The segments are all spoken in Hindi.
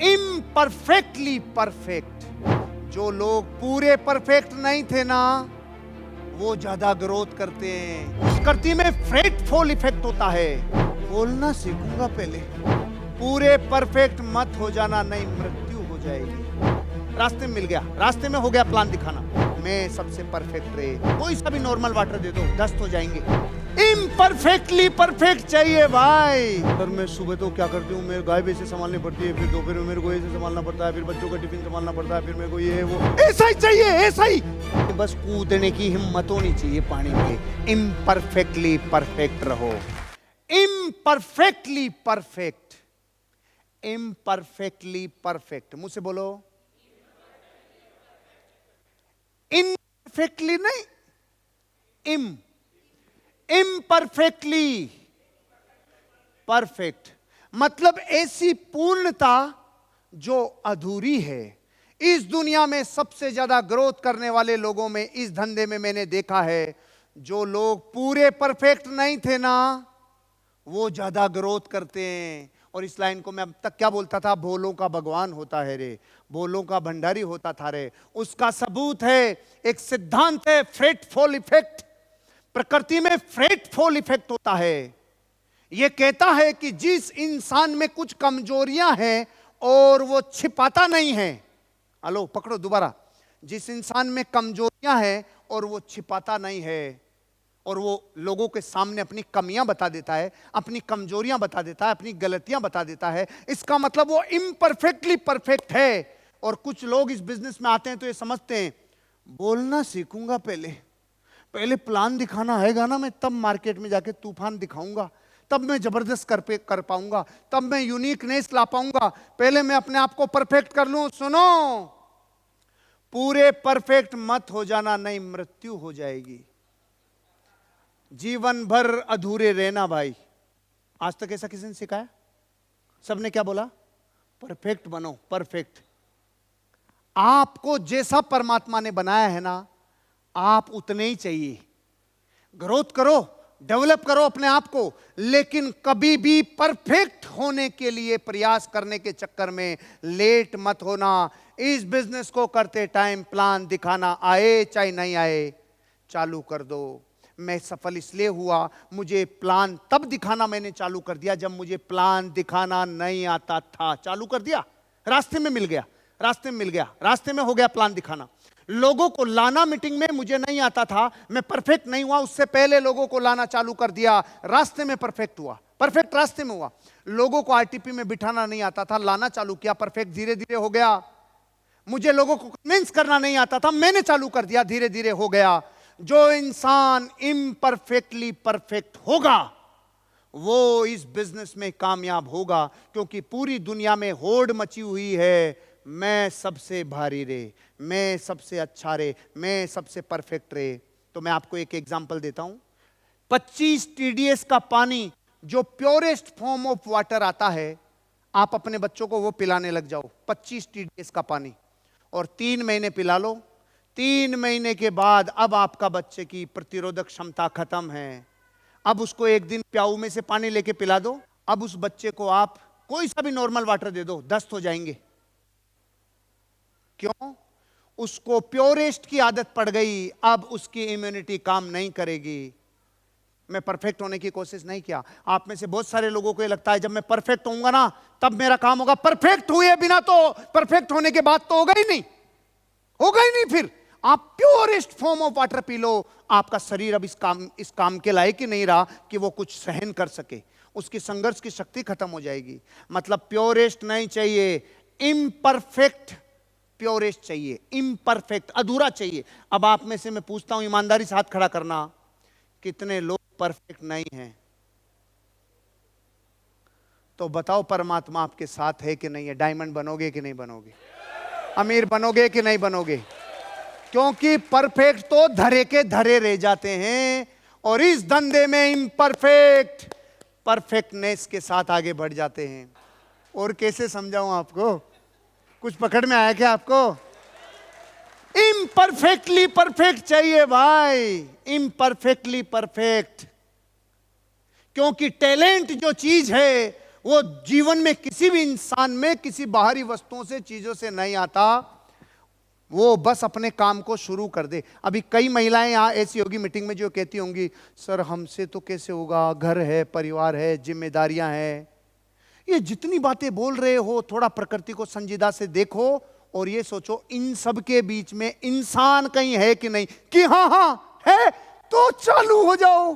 Imperfectly perfect. जो लोग पूरे परफेक्ट नहीं थे ना, वो ज्यादा ग्रोथ करते हैं। प्रकृति में फ्रेटफुल इफेक्ट होता है। बोलना सीखूंगा पहले। पूरे परफेक्ट मत हो जाना, नहीं मृत्यु हो जाएगी। रास्ते में मिल गया, रास्ते में हो गया प्लान दिखाना, मैं सबसे परफेक्ट रहे। कोई सा भी नॉर्मल वाटर दे दो, दस्त हो जाएंगे। इम्परफेक्टली परफेक्ट चाहिए भाई। पर मैं सुबह तो क्या करती हूँ, मेरे गाय भैंसे संभालनी पड़ती है, फिर दोपहर में मेरे को ऐसे संभालना पड़ता है, फिर बच्चों का टिफिन संभालना पड़ता है, फिर मेरे को ये वो ऐसा ही चाहिए, ऐसा ही। बस कूदने की हिम्मत होनी चाहिए पानी में। इम्परफेक्टली परफेक्ट रहो। Imperfectly perfect, imperfectly perfect. मुझसे बोलो, इनपरफेक्टली नहीं, इम्परफेक्टली परफेक्ट। मतलब ऐसी पूर्णता जो अधूरी है। इस दुनिया में सबसे ज्यादा ग्रोथ करने वाले लोगों में, इस धंधे में मैंने देखा है, जो लोग पूरे परफेक्ट नहीं थे ना, वो ज्यादा ग्रोथ करते हैं। और इस लाइन को मैं अब तक क्या बोलता था, भोलों का भगवान होता है रे, भोलों का भंडारी होता था रे। उसका सबूत है, एक सिद्धांत है, फ्रेटफुल इफेक्ट। प्रकृति में फ्रेटफुल इफेक्ट होता है। यह कहता है कि जिस इंसान में कुछ कमजोरियां हैं और वो छिपाता नहीं है, हेलो पकड़ो दोबारा, जिस इंसान में कमजोरियां हैं और वो छिपाता नहीं है, और वो लोगों के सामने अपनी कमियां बता देता है, अपनी कमजोरियां बता देता है, अपनी गलतियां बता देता है, इसका मतलब वो इम्परफेक्टली परफेक्ट है। और कुछ लोग इस बिजनेस में आते हैं तो ये समझते हैं, बोलना सीखूंगा पहले प्लान दिखाना आएगा ना, मैं तब मार्केट में जाके तूफान दिखाऊंगा, तब मैं जबरदस्त कर पाऊंगा, तब मैं यूनिकनेस ला पाऊंगा। पहले मैं अपने आप को परफेक्ट कर लूं। सुनो, पूरे परफेक्ट मत हो जाना, नहीं मृत्यु हो जाएगी। जीवन भर अधूरे रहना भाई। आज तक ऐसा किसी ने सिखाया? सबने क्या बोला? परफेक्ट बनो, परफेक्ट। आपको जैसा परमात्मा ने बनाया है ना, आप उतने ही चाहिए। ग्रोथ करो, डेवलप करो अपने आप को, लेकिन कभी भी परफेक्ट होने के लिए प्रयास करने के चक्कर में लेट मत होना। इस बिजनेस को करते टाइम प्लान दिखाना आए चाहे नहीं आए, चालू कर दो। मैं सफल इसलिए हुआ, मुझे प्लान तब दिखाना मैंने चालू कर दिया जब मुझे प्लान दिखाना नहीं आता था। चालू कर दिया, रास्ते में मिल गया, रास्ते में मिल गया, रास्ते में हो गया प्लान दिखाना। लोगों को लाना मीटिंग में मुझे नहीं आता था, मैं परफेक्ट नहीं हुआ, उससे पहले लोगों को लाना चालू कर दिया, रास्ते में परफेक्ट हुआ, परफेक्ट रास्ते में हुआ। लोगों को आरटीपी में बिठाना नहीं आता था, लाना चालू किया, परफेक्ट धीरे धीरे हो गया। मुझे लोगों को कन्विंस करना नहीं आता था, मैंने चालू कर दिया, धीरे धीरे हो गया। जो इंसान इम्परफेक्टली परफेक्ट होगा वो इस बिजनेस में कामयाब होगा, क्योंकि पूरी दुनिया में होड़ मची हुई है, मैं सबसे भारी रे, मैं सबसे अच्छा रे, मैं सबसे परफेक्ट रे। तो मैं आपको एक एग्जांपल देता हूं। 25 टीडीएस का पानी, जो प्योरेस्ट फॉर्म ऑफ वाटर आता है, आप अपने बच्चों को वो पिलाने लग जाओ, 25 टीडीएस का पानी, और 3 महीने पिला लो। 3 महीने के बाद अब आपका बच्चे की प्रतिरोधक क्षमता खत्म है। अब उसको एक दिन प्याऊ में से पानी लेके पिला दो, अब उस बच्चे को आप कोई सा भी नॉर्मल वाटर दे दो, दस्त हो जाएंगे। क्यों? उसको प्योरेस्ट की आदत पड़ गई, अब उसकी इम्यूनिटी काम नहीं करेगी। मैं परफेक्ट होने की कोशिश नहीं किया। आप में से बहुत सारे लोगों को ये लगता है जब मैं परफेक्ट होऊंगा ना तब मेरा काम होगा। परफेक्ट हुए बिना तो, परफेक्ट होने के बाद तो होगा ही नहीं, होगा ही नहीं। फिर आप प्योरेस्ट फॉर्म ऑफ वाटर पी लो, आपका शरीर अब इस काम के लायक ही नहीं रहा कि वो कुछ सहन कर सके, उसकी संघर्ष की शक्ति खत्म हो जाएगी। मतलब प्योरेस्ट नहीं चाहिए, इम्परफेक्ट प्योरेस्ट चाहिए, इम्परफेक्ट अधूरा चाहिए। अब आप में से मैं पूछता हूं, ईमानदारी से हाथ खड़ा करना, कितने लोग परफेक्ट नहीं हैं? तो बताओ परमात्मा आपके साथ है कि नहीं है? डायमंड बनोगे कि नहीं बनोगे? अमीर बनोगे कि नहीं बनोगे? क्योंकि परफेक्ट तो धरे के धरे रह जाते हैं, और इस धंधे में इम्परफेक्ट परफेक्टनेस के साथ आगे बढ़ जाते हैं। और कैसे समझाऊं आपको? कुछ पकड़ में आया क्या आपको? इम्परफेक्टली परफेक्ट चाहिए भाई, इम्परफेक्टली परफेक्ट। क्योंकि टैलेंट जो चीज है वो जीवन में किसी भी इंसान में किसी बाहरी वस्तुओं से चीजों से नहीं आता, वो बस अपने काम को शुरू कर दे। अभी कई महिलाएं यहां ऐसी होगी मीटिंग में जो कहती होंगी, सर हमसे तो कैसे होगा, घर है, परिवार है, जिम्मेदारियां हैं। ये जितनी बातें बोल रहे हो, थोड़ा प्रकृति को संजीदा से देखो और ये सोचो इन सब के बीच में इंसान कहीं है कि नहीं, कि हाँ हाँ है तो चालू हो जाओ।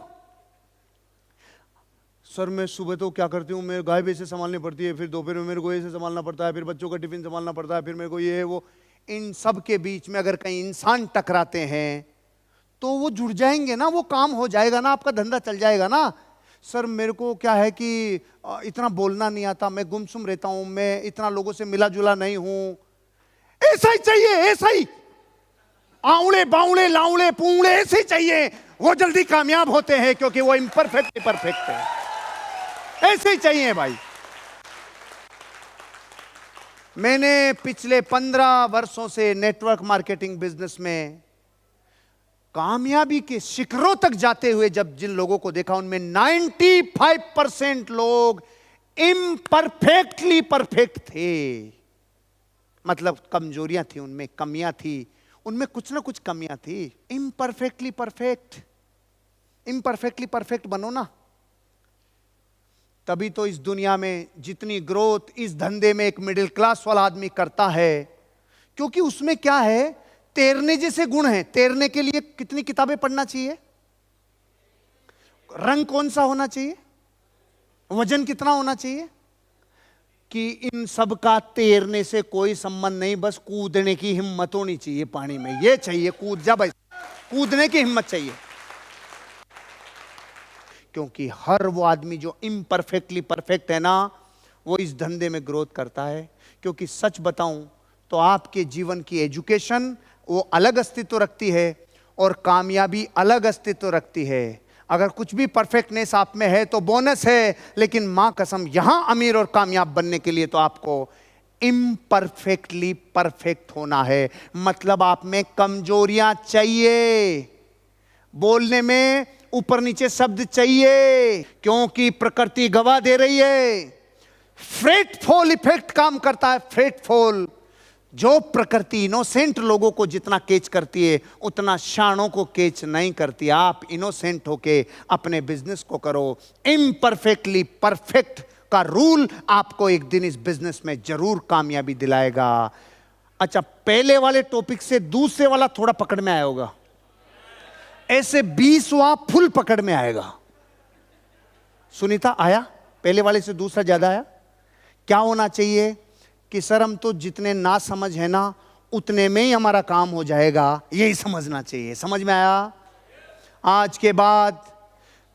सर मैं सुबह तो क्या करती हूँ, मेरे गाय भैंसे संभालनी पड़ती है, फिर दोपहर में मेरे को ऐसे संभालना पड़ता है, फिर बच्चों का टिफिन संभालना पड़ता है, फिर मेरे को ये है वो। इन सब के बीच में अगर कहीं इंसान टकराते हैं तो वो जुड़ जाएंगे ना, वो काम हो जाएगा ना, आपका धंधा चल जाएगा ना। सर मेरे को क्या है कि इतना बोलना नहीं आता, मैं गुमसुम रहता हूं, मैं इतना लोगों से मिला जुला नहीं हूं। ऐसा ही चाहिए, ऐसा ही आउले बाउले लाउले पूंगले ऐसे ही चाहिए, वो जल्दी कामयाब होते हैं क्योंकि वो इम्परफेक्ट परफेक्ट है। ऐसे ही चाहिए भाई। मैंने पिछले 15 वर्षों से नेटवर्क मार्केटिंग बिजनेस में कामयाबी के शिखरों तक जाते हुए जब जिन लोगों को देखा, उनमें 95% लोग इम्परफेक्टली परफेक्ट थे। मतलब कमजोरियां थी उनमें, कमियां थी उनमें, कुछ ना कुछ कमियां थी। इम्परफेक्टली परफेक्ट, इम्परफेक्टली परफेक्ट बनो ना, तभी तो इस दुनिया में जितनी ग्रोथ इस धंधे में एक मिडिल क्लास वाला आदमी करता है। क्योंकि उसमें क्या है, तैरने जैसे गुण है। तैरने के लिए कितनी किताबें पढ़ना चाहिए, रंग कौन सा होना चाहिए, वजन कितना होना चाहिए, कि इन सब का तैरने से कोई संबंध नहीं, बस कूदने की हिम्मत होनी चाहिए पानी में। ये चाहिए, कूद जा भाई, कूदने की हिम्मत चाहिए। क्योंकि हर वो आदमी जो इम्परफेक्टली परफेक्ट है ना, वो इस धंधे में ग्रोथ करता है। क्योंकि सच बताऊं तो आपके जीवन की एजुकेशन वो अलग अस्तित्व रखती है और कामयाबी अलग अस्तित्व रखती है। अगर कुछ भी परफेक्टनेस आप में है तो बोनस है, लेकिन मां कसम यहां अमीर और कामयाब बनने के लिए तो आपको इम्परफेक्टली परफेक्ट होना है। मतलब आप में कमजोरियां चाहिए, बोलने में ऊपर नीचे शब्द चाहिए, क्योंकि प्रकृति गवाह दे रही है। फ्रेटफॉल इफेक्ट काम करता है, फ्रेटफॉल। जो प्रकृति इनोसेंट लोगों को जितना केच करती है उतना शाणों को केच नहीं करती। आप इनोसेंट होके अपने बिजनेस को करो। इम्परफेक्टली परफेक्ट का रूल आपको एक दिन इस बिजनेस में जरूर कामयाबी दिलाएगा। अच्छा, पहले वाले टॉपिक से दूसरे वाला थोड़ा पकड़ में आया होगा, ऐसे 20वां फुल पकड़ में आएगा। सुनीता आया, पहले वाले से दूसरा ज्यादा आया। क्या होना चाहिए कि सर हम तो जितने ना समझ है ना उतने में ही हमारा काम हो जाएगा, यही समझना चाहिए। समझ में आया? आज के बाद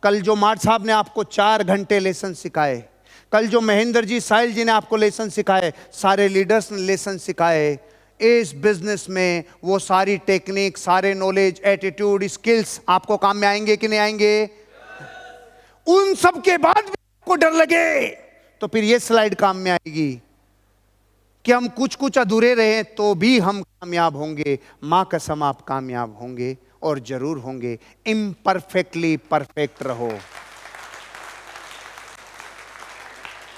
कल जो मार्ट साहब ने आपको 4 घंटे लेसन सिखाए, कल जो महेंद्र जी, साहिल जी ने आपको लेसन सिखाए, सारे लीडर्स ने लेसन सिखाए, इस बिजनेस में वो सारी टेक्निक, सारे नॉलेज, एटीट्यूड, स्किल्स आपको काम में आएंगे कि नहीं आएंगे? उन सब के बाद भी आपको डर लगे तो फिर ये स्लाइड काम में आएगी कि हम कुछ कुछ अधूरे रहे तो भी हम कामयाब होंगे। मां कसम आप कामयाब होंगे और जरूर होंगे। इम्परफेक्टली परफेक्ट रहो।